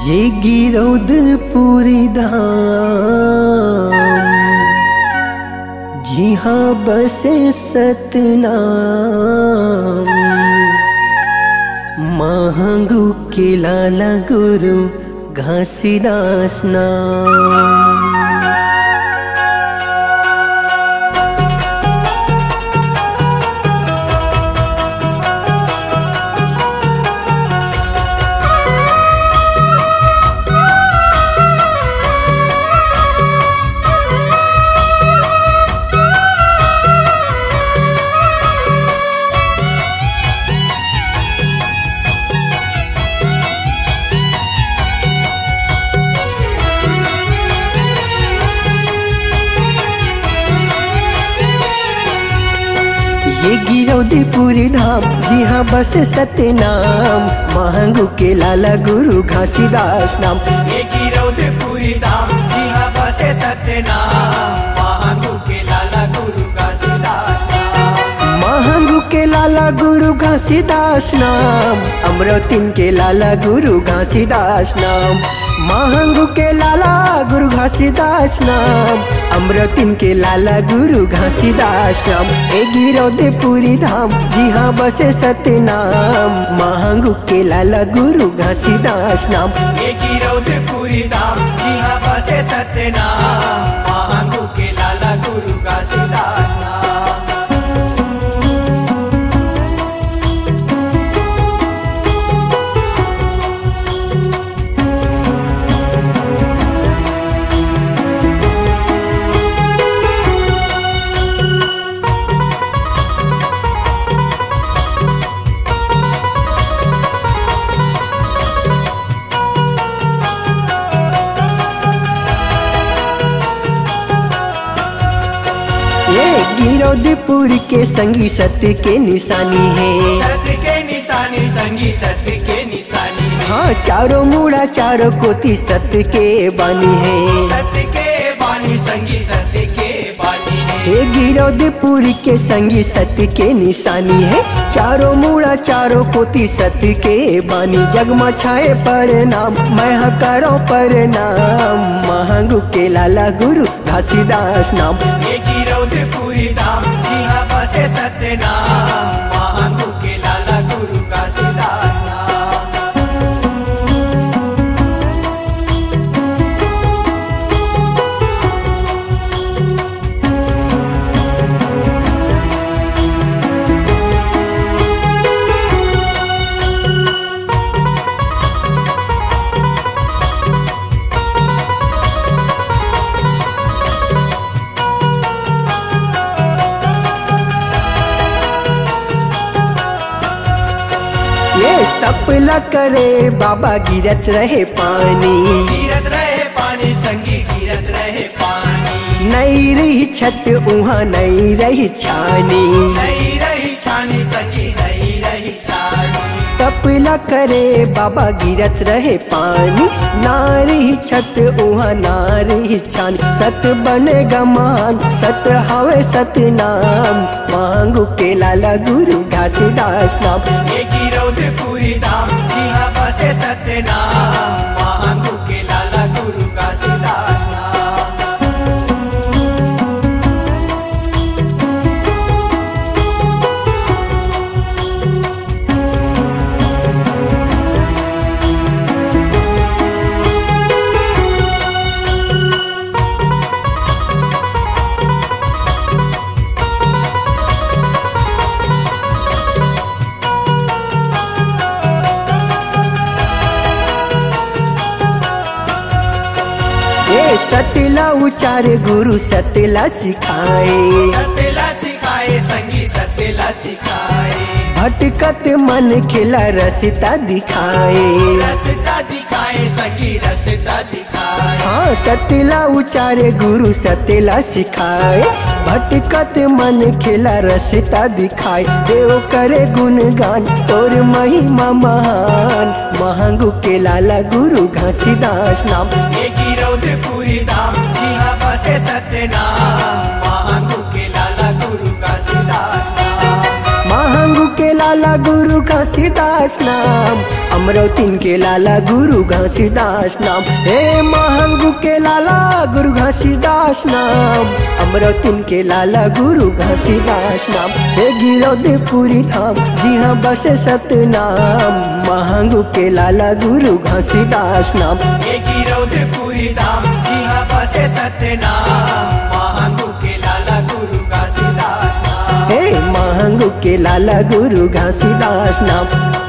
ये गिरौदपुरी धाम जी हाँ बसे सतनाम, महंगू के लाला गुरु घासीदास नाम। ये गिरौदपुरी धाम जी हाँ बस सतनाम, महंगू के लाला गुरु घासीदास नाम। ये गिरौदपुरी धाम जी हाँ बस सतनाम, महंगू के लाला गुरु घासीदास नाम। महंगू के लाला गुरु घासीदास नाम, अमरौतीन के लाला गुरु घासीदास नाम। महंगू के लाला गुरु घासीदास नाम, अमरौतीन के लाला गुरु घासीदास नाम। ए गिरौदपुरी धाम जी हाँ बसे सतनाम, महंगू के लाला गुरु घासीदास नाम। ये गिरौदपुरी धाम जी हाँ बसे सतनाम, महंगू के लाला गुरु घासीदास नाम। गिरौदपुर के संगी सत्य के निशानी है, सत्य के निशानी संगी सत्य के निशानी है। हाँ चारों मुड़ा चारों कोटि सत्य के बानी है, सत्य के बानी संगी सत्य के बानी है। ये गिरौदपुर के संगी सत्य के निशानी है, चारों मुड़ा चारों कोटि सत्य के बानी। जगमा छाए प्रणाम मैं करो प्रणाम, महंगू के लाला गुरु घासीदास नाम। ये गिरौदपुरी धाम जी हाँ बसे सतनाम, महंगू के लाला गुरु घासीदास नाम। तपला करे बाबा गिरत रहे पानी, गिरत रहे पानी संगी गिरत रहे पानी। नहीं रही छत उहाँ नहीं रही छानी, नहीं रही छानी संगी नहीं रही छानी। तपला करे बाबा गिरत रहे पानी, ना रही छत उहाँ ना रही छानी। सत बनेगा मान सत हवे सतनाम, महंगू के लाला गुरु घासीदास नाम। ये गिरौदपुरी धाम जी हाँ बसे सतनाम, महंगू के लाला गुरु घासीदास नाम। सतला उचारे गुरु सतला सिखाए, सतला सिखाए संगी सतला सिखाए। भटकत मन खिला रसता दिखाए, रसता दिखाए संगी रसता दिखाए। हाँ सतला उचारे गुरु सतला सिखाए, भटकत मन खिला रसता दिखाए। देव करे गुणगान तोर महिमा महान, महंगू के लाला गुरु घासीदास नाम। ये गिरौदपुरी धाम जी हाँ बसे सतनाम, महंगू के लाला गुरु घासीदास नाम। महंगू के लाला लाला गुरु घासीदास नाम, अमरावती के लाला गुरु घासीदास नाम। हे महांगू के लाला गुरु घासीदास नाम, अमरावती के लाला गुरु घासीदास नाम। हे गिरौदपुरी धाम जी हाँ बसे सतनाम, महांगू के लाला गुरु घासीदास नाम। ये गिरौदपुरी धाम जी हाँ बसे सतनाम, महांगू के लाला गुरु घासीदास नाम। हे महांगू के लाला गुरु घासीदास नाम।